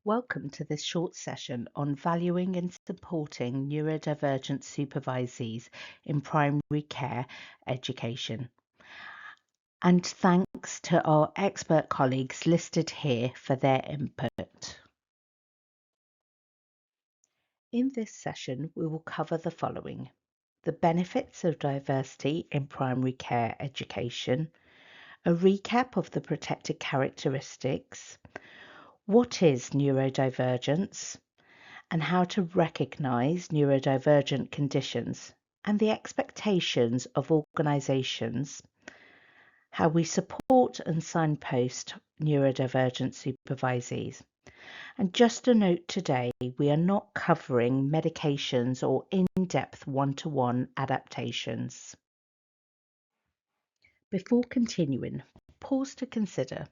Welcome to this short session on valuing and supporting neurodivergent supervisees in primary care education. And thanks to our expert colleagues listed here for their input. In this session, we will cover the following: the benefits of diversity in primary care education, a recap of the protected characteristics, what is neurodivergence, and how to recognise neurodivergent conditions and the expectations of organisations, how we support and signpost neurodivergent supervisees. And just a note today, we are not covering medications or in-depth one-to-one adaptations. Before continuing, pause to consider: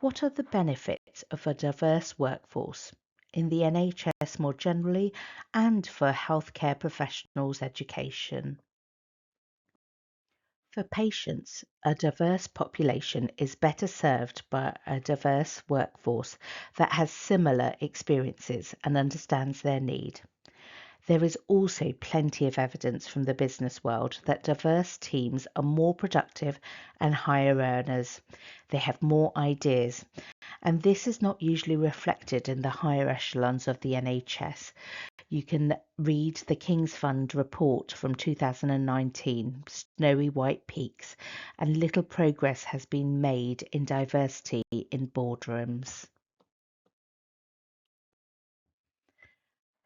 what are the benefits of a diverse workforce in the NHS more generally and for healthcare professionals' education? For patients, a diverse population is better served by a diverse workforce that has similar experiences and understands their need. There is also plenty of evidence from the business world that diverse teams are more productive and higher earners. They have more ideas, and this is not usually reflected in the higher echelons of the NHS. You can read the King's Fund report from 2019, Snowy White Peaks, and little progress has been made in diversity in boardrooms.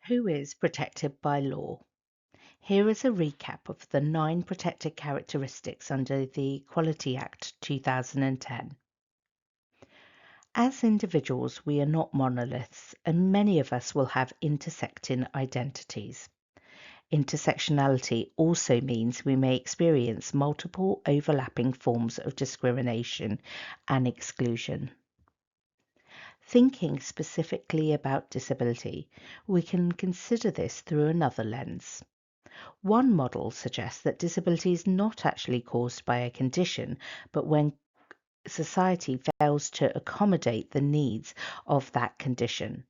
Who is protected by law? Here is a recap of the 9 protected characteristics under the Equality Act 2010. As individuals, we are not monoliths, and many of us will have intersecting identities. Intersectionality also means we may experience multiple overlapping forms of discrimination and exclusion. Thinking specifically about disability, we can consider this through another lens. One model suggests that disability is not actually caused by a condition, but when society fails to accommodate the needs of that condition.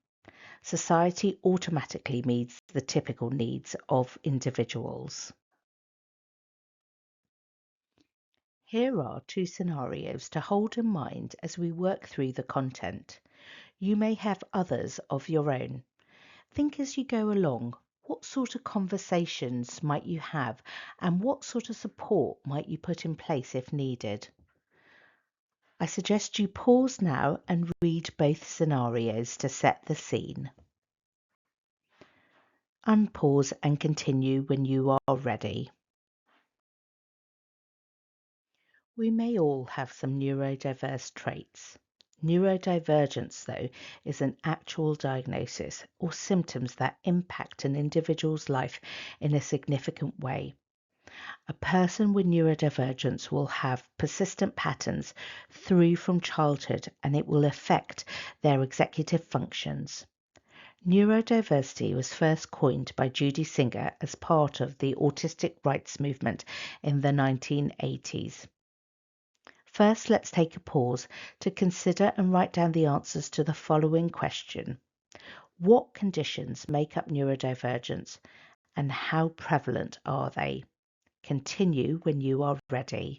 Society automatically meets the typical needs of individuals. Here are 2 scenarios to hold in mind as we work through the content. You may have others of your own. Think as you go along, what sort of conversations might you have, and what sort of support might you put in place if needed? I suggest you pause now and read both scenarios to set the scene. Unpause and continue when you are ready. We may all have some neurodiverse traits. Neurodivergence, though, is an actual diagnosis or symptoms that impact an individual's life in a significant way. A person with neurodivergence will have persistent patterns through from childhood, and it will affect their executive functions. Neurodiversity was first coined by Judy Singer as part of the autistic rights movement in the 1980s. First, let's take a pause to consider and write down the answers to the following question: what conditions make up neurodivergence and how prevalent are they? Continue when you are ready.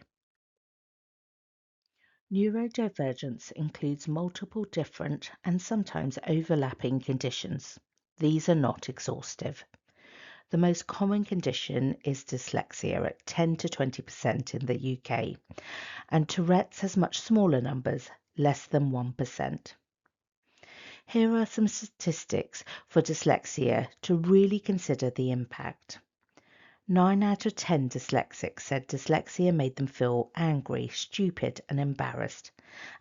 Neurodivergence includes multiple different and sometimes overlapping conditions. These are not exhaustive. The most common condition is dyslexia at 10 to 20% in the UK, and Tourette's has much smaller numbers, less than 1%. Here are some statistics for dyslexia to really consider the impact. 9 out of 10 dyslexics said dyslexia made them feel angry, stupid, and embarrassed,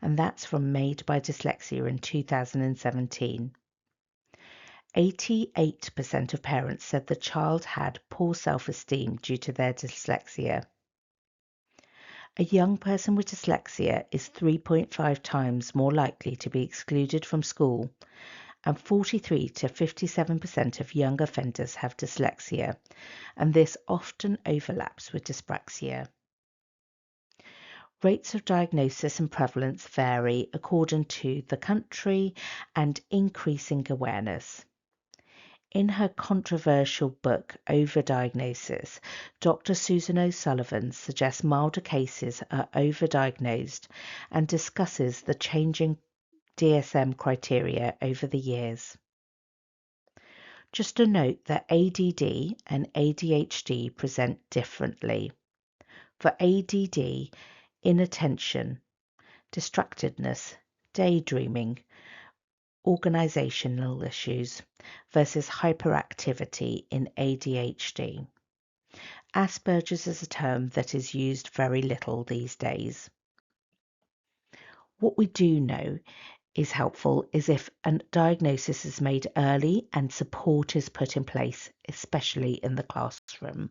and that's from Made by Dyslexia in 2017. 88% of parents said the child had poor self-esteem due to their dyslexia. A young person with dyslexia is 3.5 times more likely to be excluded from school, and 43 to 57% of young offenders have dyslexia, and this often overlaps with dyspraxia. Rates of diagnosis and prevalence vary according to the country and increasing awareness. In her controversial book, Overdiagnosis, Dr. Susan O'Sullivan suggests milder cases are overdiagnosed and discusses the changing DSM criteria over the years. Just a note that ADD and ADHD present differently. For ADD, inattention, distractedness, daydreaming, organizational issues versus hyperactivity in ADHD. Asperger's is a term that is used very little these days. What we do know is helpful is if a diagnosis is made early and support is put in place, especially in the classroom.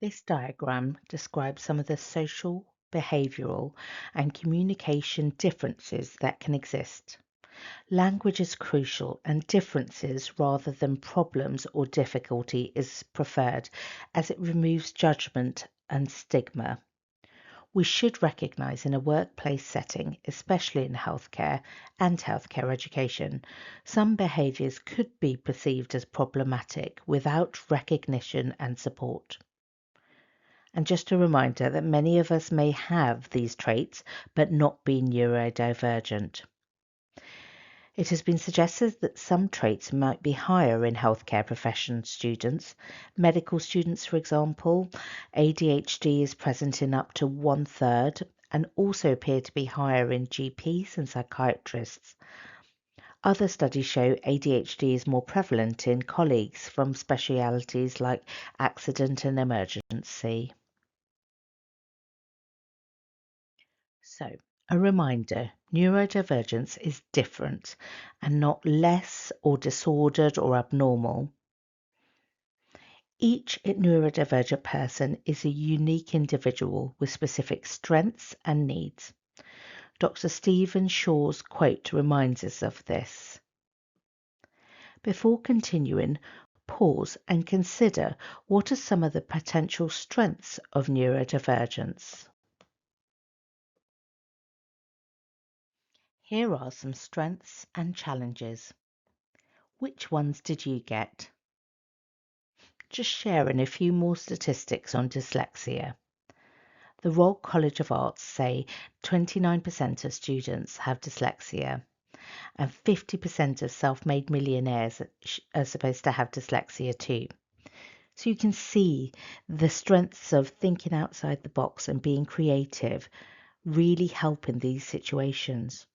This diagram describes some of the social, behavioural and communication differences that can exist. Language is crucial and differences rather than problems or difficulty is preferred as it removes judgment and stigma. We should recognise in a workplace setting, especially in healthcare and healthcare education, some behaviours could be perceived as problematic without recognition and support. And just a reminder that many of us may have these traits but not be neurodivergent. It has been suggested that some traits might be higher in healthcare profession students. Medical students, for example, ADHD is present in up to 1/3 and also appear to be higher in GPs and psychiatrists. Other studies show ADHD is more prevalent in colleagues from specialities like accident and emergency. So, a reminder, neurodivergence is different and not less or disordered or abnormal. Each neurodivergent person is a unique individual with specific strengths and needs. Dr. Stephen Shaw's quote reminds us of this. Before continuing, pause and consider what are some of the potential strengths of neurodivergence. Here are some strengths and challenges. Which ones did you get? Just sharing a few more statistics on dyslexia. The Royal College of Arts say 29% of students have dyslexia and 50% of self-made millionaires are supposed to have dyslexia too. So you can see the strengths of thinking outside the box and being creative really help in these situations.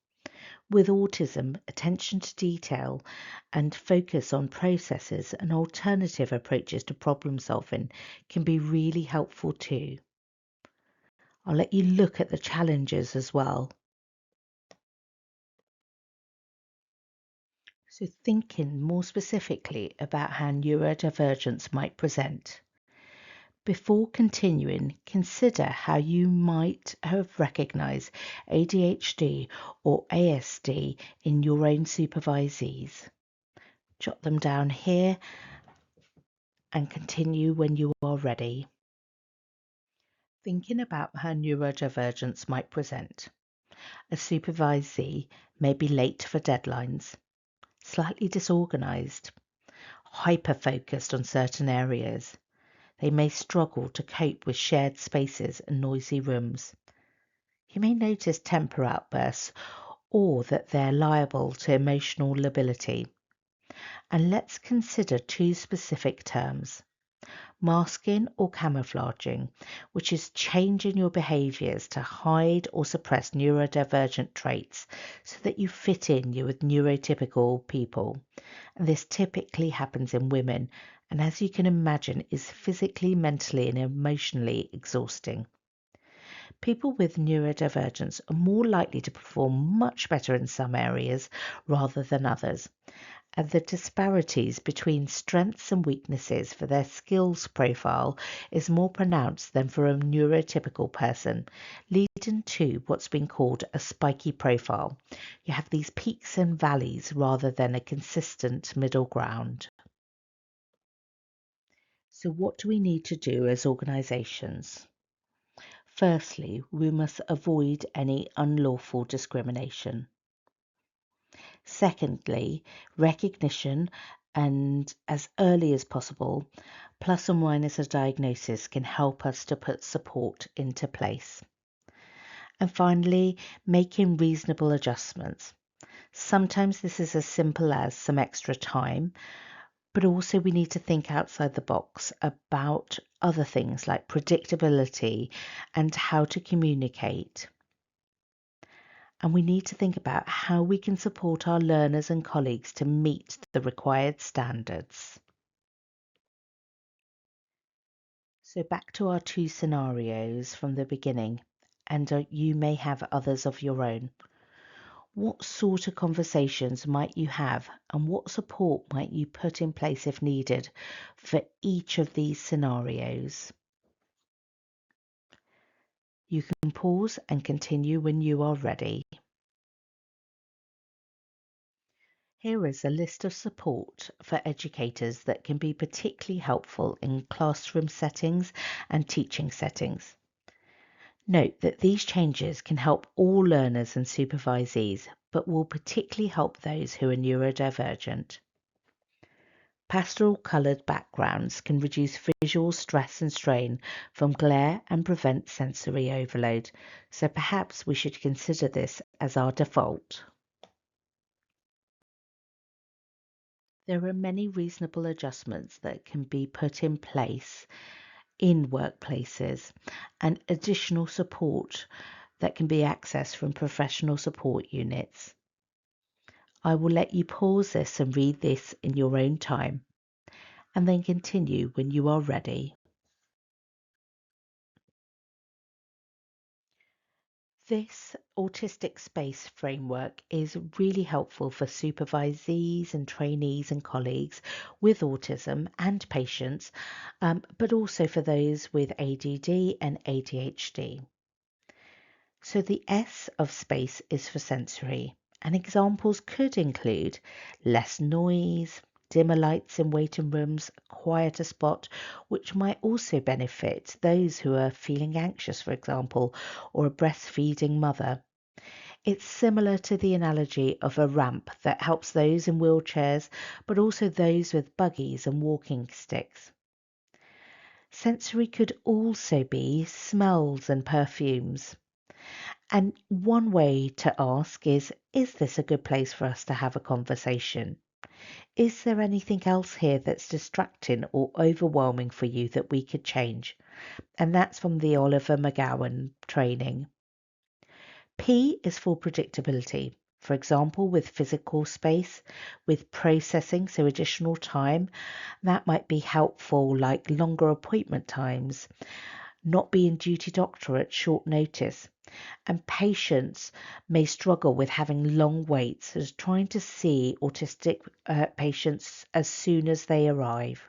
With autism, attention to detail and focus on processes and alternative approaches to problem solving can be really helpful too. I'll let you look at the challenges as well. So thinking more specifically about how neurodivergence might present. Before continuing, consider how you might have recognised ADHD or ASD in your own supervisees. Jot them down here and continue when you are ready. Thinking about how neurodivergence might present. A supervisee may be late for deadlines, slightly disorganised, hyper-focused on certain areas. They may struggle to cope with shared spaces and noisy rooms. You may notice temper outbursts or that they're liable to emotional lability. And let's consider two specific terms. Masking or camouflaging, which is changing your behaviours to hide or suppress neurodivergent traits so that you fit in with neurotypical people. And this typically happens in women and, as you can imagine, is physically, mentally and emotionally exhausting. People with neurodivergence are more likely to perform much better in some areas rather than others, and the disparities between strengths and weaknesses for their skills profile is more pronounced than for a neurotypical person, leading to what's been called a spiky profile. You have these peaks and valleys rather than a consistent middle ground. So what do we need to do as organisations? Firstly, we must avoid any unlawful discrimination. Secondly, recognition and as early as possible, plus or minus a diagnosis can help us to put support into place. And finally, making reasonable adjustments. Sometimes this is as simple as some extra time, but also we need to think outside the box about other things like predictability and how to communicate. And we need to think about how we can support our learners and colleagues to meet the required standards. So back to our two scenarios from the beginning, and you may have others of your own. What sort of conversations might you have, and what support might you put in place if needed for each of these scenarios? You can pause and continue when you are ready. Here is a list of support for educators that can be particularly helpful in classroom settings and teaching settings. Note that these changes can help all learners and supervisees, but will particularly help those who are neurodivergent. Pastoral coloured backgrounds can reduce visual stress and strain from glare and prevent sensory overload, so perhaps we should consider this as our default. There are many reasonable adjustments that can be put in place in workplaces and additional support that can be accessed from professional support units. I will let you pause this and read this in your own time, and then continue when you are ready. This autistic space framework is really helpful for supervisees and trainees and colleagues with autism and patients, but also for those with ADD and ADHD. So the S of space is for sensory, and examples could include less noise, dimmer lights in waiting rooms, a quieter spot, which might also benefit those who are feeling anxious, for example, or a breastfeeding mother. It's similar to the analogy of a ramp that helps those in wheelchairs, but also those with buggies and walking sticks. Sensory could also be smells and perfumes. And one way to ask is this a good place for us to have a conversation? Is there anything else here that's distracting or overwhelming for you that we could change? And that's from the Oliver McGowan training. P is for predictability. For example, with physical space, with processing, so additional time, that might be helpful, like longer appointment times, not being duty doctor at short notice. And patients may struggle with having long waits as trying to see autistic patients as soon as they arrive.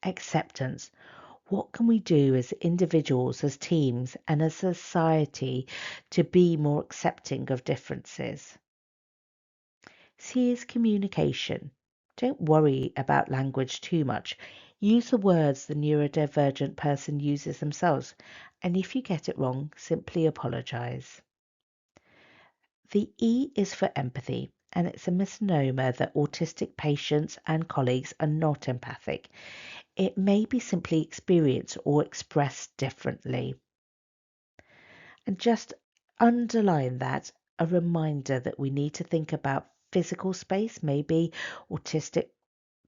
Acceptance. What can we do as individuals, as teams, and as a society to be more accepting of differences? C is communication. Don't worry about language too much. Use the words the neurodivergent person uses themselves, and if you get it wrong, simply apologize. The E is for empathy, and it's a misnomer that autistic patients and colleagues are not empathic. It may be simply experienced or expressed differently. And just underline that, a reminder that we need to think about physical space. Maybe autistic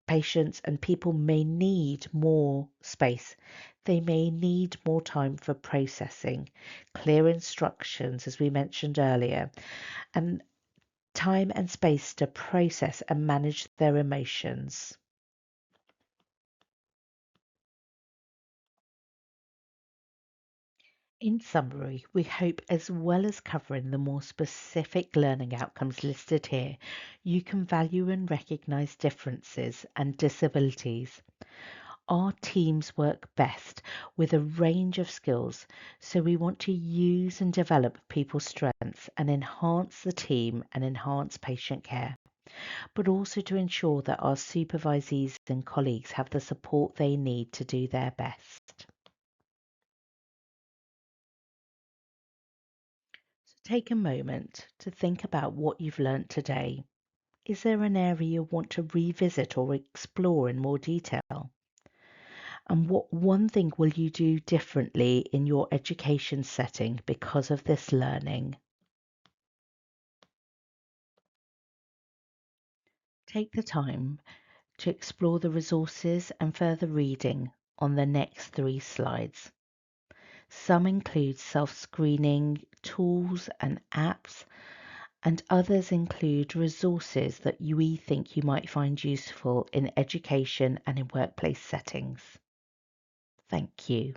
patients and people may need more space. They may need more time for processing, clear instructions, as we mentioned earlier, and time and space to process and manage their emotions. In summary, we hope as well as covering the more specific learning outcomes listed here, you can value and recognise differences and disabilities. Our teams work best with a range of skills, so we want to use and develop people's strengths and enhance the team and enhance patient care. but also to ensure that our supervisees and colleagues have the support they need to do their best. So take a moment to think about what you've learnt today. Is there an area you want to revisit or explore in more detail? And what one thing will you do differently in your education setting because of this learning? Take the time to explore the resources and further reading on the next 3 slides. Some include self-screening tools and apps, and others include resources that we think you might find useful in education and in workplace settings. Thank you.